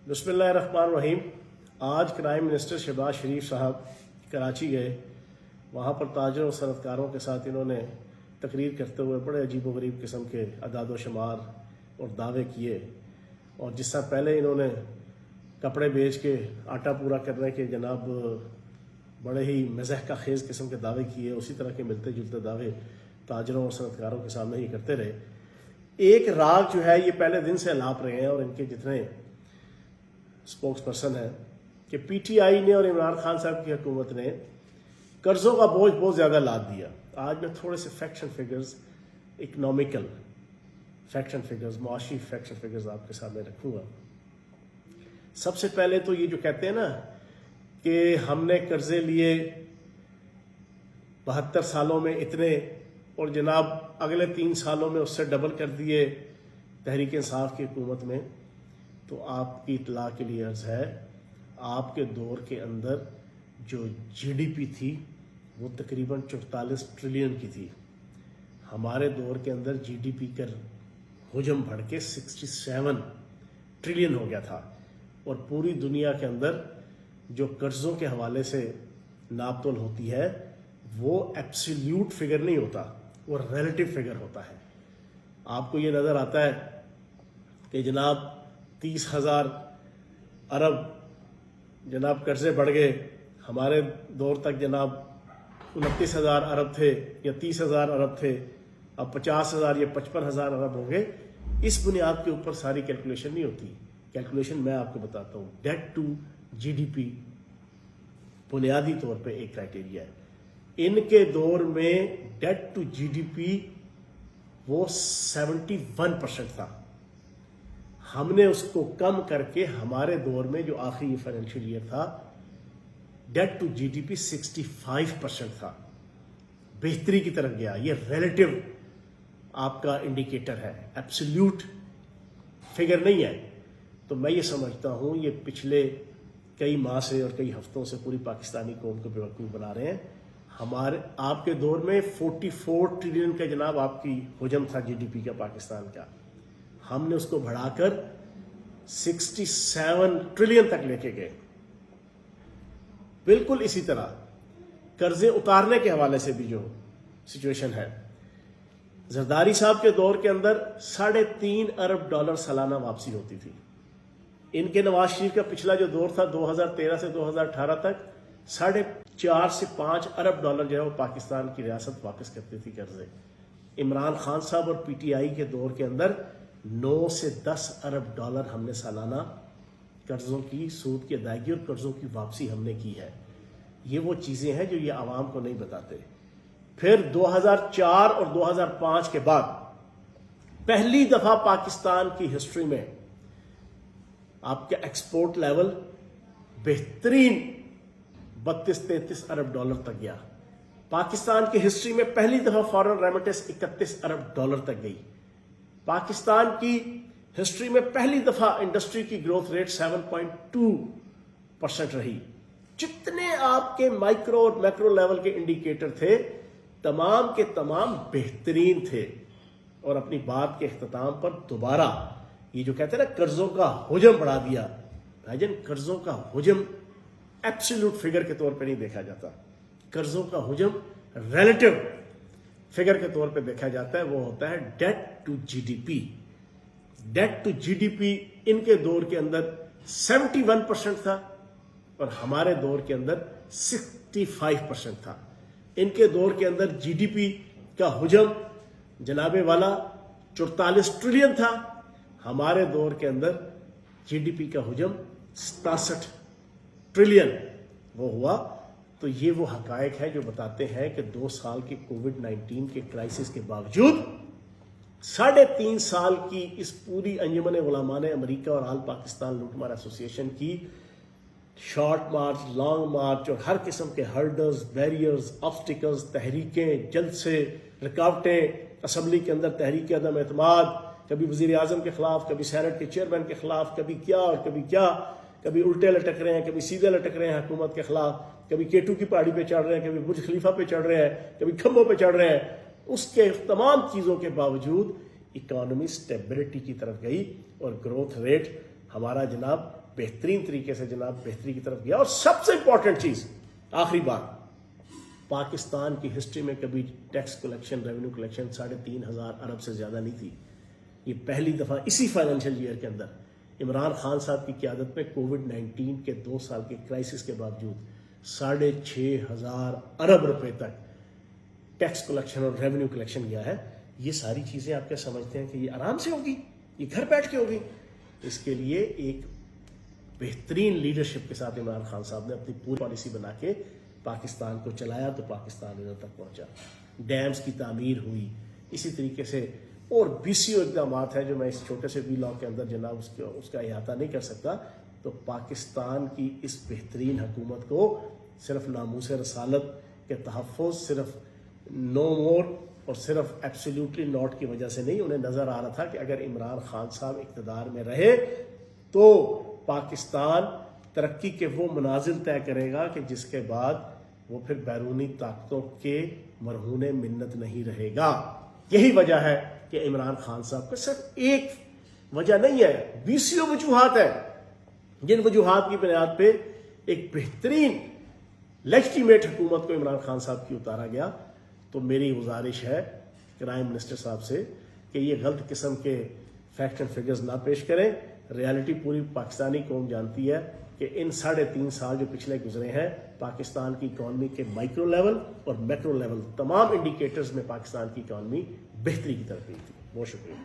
बिस्मिल्लाहिर्रहमानिर्रहीम। आज prime minister Shahbaz शरीफ साहब कराची गए। वहाँ पर ताजरों और सनतकारों के साथ इन्होंने तकरीर करते हुए बड़े अजीबोगरीब किस्म के अदाद व शुमार और दावे किए, और जिस तरह पहले इन्होंने कपड़े बेच के आटा पूरा करने के जनाब बड़े ही मज़ह का खेज़ किस्म के दावे किए, उसी तरह के मिलते जुलते दावे ताजरों और सनतकारों के सामने ही करते रहे। एक राग जो है ये पहले दिन से अलाप रहे हैं, और इनके जितने स्पोक्स पर्सन है कि पीटीआई ने और इमरान खान साहब की हुकूमत ने कर्जों का बोझ बहुत ज़्यादा लाद दिया। आज मैं थोड़े से fact and figures, economical fact and figures, मुआशी फैक्ट एंड फिगर्स आपके सामने रखूँगा। सबसे पहले तो ये जो कहते हैं ना कि हमने कर्जे लिए 72 सालों में इतने, और जनाब अगले 3 सालों में उससे डबल कर दिए तहरीक इंसाफ की हुकूमत में, तो आपकी इत्तला के लिए अर्ज़ है, आपके दौर के अंदर जो जीडीपी थी वो तकरीबन 44 ट्रिलियन की थी। हमारे दौर के अंदर जीडीपी का हुजम बढ़ के 67 ट्रिलियन हो गया था। और पूरी दुनिया के अंदर जो कर्ज़ों के हवाले से नापतोल होती है वो एब्सोल्यूट फिगर नहीं होता, वो रिलेटिव फिगर होता है। आपको ये नज़र आता है कि जनाब 30,000 अरब जनाब कर्जे बढ़ गए। हमारे दौर तक जनाब 29,000 अरब थे या 30,000 अरब थे, अब 50,000 या 55,000 अरब हो गए। इस बुनियाद के ऊपर सारी कैलकुलेशन नहीं होती। कैलकुलेशन मैं आपको बताता हूँ। डेट टू जीडीपी बुनियादी तौर पे एक क्राइटेरिया है। इनके दौर में डेट टू जीडीपी वो 71% था। हमने उसको कम करके हमारे दौर में जो आखिरी फाइनेंशियल ईयर था, डेट टू जीडीपी 65% था। बेहतरी की तरफ गया। ये रिलेटिव आपका इंडिकेटर है, एब्सोल्यूट फिगर नहीं है। तो मैं ये समझता हूँ ये पिछले कई माह से और कई हफ्तों से पूरी पाकिस्तानी कौम को बेवकूफ़ बना रहे हैं। हमारे आपके दौर में 44 ट्रिलियन का जनाब आपकी हुजम था जीडीपी का पाकिस्तान का। हमने उसको बढ़ाकर 67 ट्रिलियन तक लेके गए। बिल्कुल इसी तरह कर्जे उतारने के हवाले से भी जो सिचुएशन है, जरदारी साहब के दौर के अंदर $3.5 अरब सालाना वापसी होती थी। इनके नवाज शरीफ का पिछला जो दौर था 2013 से 2018 तक 4.5 से 5 अरब डॉलर जो है वो पाकिस्तान की रियासत वापस करती थी कर्जे। इमरान खान साहब और पीटीआई के दौर के अंदर 9 से 10 अरब डॉलर हमने सालाना कर्जों की सूद की अदायगी और कर्जों की वापसी हमने की है। ये वो चीजें हैं जो ये आवाम को नहीं बताते। फिर 2004 और 2005 के बाद पहली दफा पाकिस्तान की हिस्ट्री में आपका एक्सपोर्ट लेवल बेहतरीन 32-33 अरब डॉलर तक गया। पाकिस्तान की हिस्ट्री में पहली दफा फॉरेन रेमिटेंस 31 अरब डॉलर तक गई। पाकिस्तान की हिस्ट्री में पहली दफा इंडस्ट्री की ग्रोथ रेट 7.2% रही। जितने आपके माइक्रो और मैक्रो लेवल के इंडिकेटर थे तमाम के तमाम बेहतरीन थे। और अपनी बात के इख्तिताम पर दोबारा ये जो कहते हैं ना कर्जों का हुजम बढ़ा दिया, भाईजान कर्जों का हुजम एब्सोल्यूट फिगर के तौर पे नहीं देखा जाता। कर्जों का हुजम रिलेटिव फिगर के तौर पे देखा जाता है। वो होता है debt to GDP. Debt to GDP इनके दौर के अंदर 71% था और हमारे दौर के अंदर 65% था। इनके दौर के अंदर जीडीपी का हुजम जनाबे वाला 44 ट्रिलियन था। हमारे दौर के अंदर जीडीपी का हुजम 67 ट्रिलियन वो हुआ। तो ये वो हकायक है जो बताते हैं कि 2 साल के कोविड-19 के क्राइसिस के बावजूद 3.5 साल की इस पूरी अंजुमन उलमाए अमेरिका और आल पाकिस्तान लूटमार एसोसिएशन की शॉर्ट मार्च, लॉन्ग मार्च और हर किस्म के हर्डल्स, बैरियर्स, ऑब्स्टिकल्स, तहरीकें, जलसे, रुकावटें, असम्बली के अंदर तहरीक अदम एतमाद, कभी वजीर आजम के खिलाफ, कभी सेनेट के चेयरमैन के खिलाफ, कभी क्या और कभी क्या, कभी उल्टे लटक रहे हैं, कभी सीधे लटक रहे हैं हुकूमत के खिलाफ, कभी केटू की पहाड़ी पे चढ़ रहे हैं, कभी बुर्ज खलीफा पे चढ़ रहे हैं, कभी खंभों पे चढ़ रहे हैं। उसके तमाम चीज़ों के बावजूद इकॉनमी स्टेबिलिटी की तरफ गई और ग्रोथ रेट हमारा जनाब بہترین طریقے سے جناب بہتری کی طرف گیا. اور سب سے امپورٹنٹ چیز آخری بات, پاکستان کی ہسٹری میں کبھی ٹیکس کلیکشن ریونیو کلیکشن 3,500 ارب سے زیادہ نہیں تھی. یہ پہلی دفعہ اسی فائنینشیل ایئر کے اندر عمران خان صاحب کی قیادت میں کووڈ-19 کے 2 سال کے کرائسس کے باوجود 6,500 ارب روپے تک ٹیکس کلیکشن اور ریونیو کلیکشن گیا ہے. یہ ساری چیزیں آپ کیا سمجھتے ہیں کہ یہ آرام سے ہوگی, یہ گھر بیٹھ کے ہوگی؟ اس کے لیے ایک بہترین لیڈرشپ کے ساتھ عمران خان صاحب نے اپنی پوری پالیسی بنا کے پاکستان کو چلایا تو پاکستان ادھر تک پہنچا. ڈیمز کی تعمیر ہوئی, اسی طریقے سے اور BCO اقدامات ہیں جو میں اس چھوٹے سے ویلاگ کے اندر جناب اس کا احاطہ نہیں کر سکتا. تو پاکستان کی اس بہترین حکومت کو صرف ناموس رسالت کے تحفظ, صرف نو مور اور صرف ایبسلیوٹلی ناٹ کی وجہ سے نہیں, انہیں نظر آ رہا تھا کہ اگر عمران خان صاحب اقتدار میں رہے تو پاکستان ترقی کے وہ منازل طے کرے گا کہ جس کے بعد وہ پھر بیرونی طاقتوں کے مرہون منت نہیں رہے گا. یہی وجہ ہے کہ عمران خان صاحب کا صرف ایک وجہ نہیں ہے, BCO وجوہات ہیں جن وجوہات کی بنیاد پہ ایک بہترین لیجٹیمیٹ حکومت کو عمران خان صاحب کی اتارا گیا. تو میری گزارش ہے پرائم منسٹر صاحب سے کہ یہ غلط قسم کے فیکٹ اینڈ فگرز نہ پیش کریں. ریالٹی پوری پاکستانی قوم جانتی ہے کہ ان 3.5 سال جو پچھلے گزرے ہیں پاکستان کی اکانومی کے مائکرو لیول اور میکرو لیول تمام انڈیکیٹرز میں پاکستان کی اکانومی بہتری کی طرف گئی تھی. بہت شکریہ.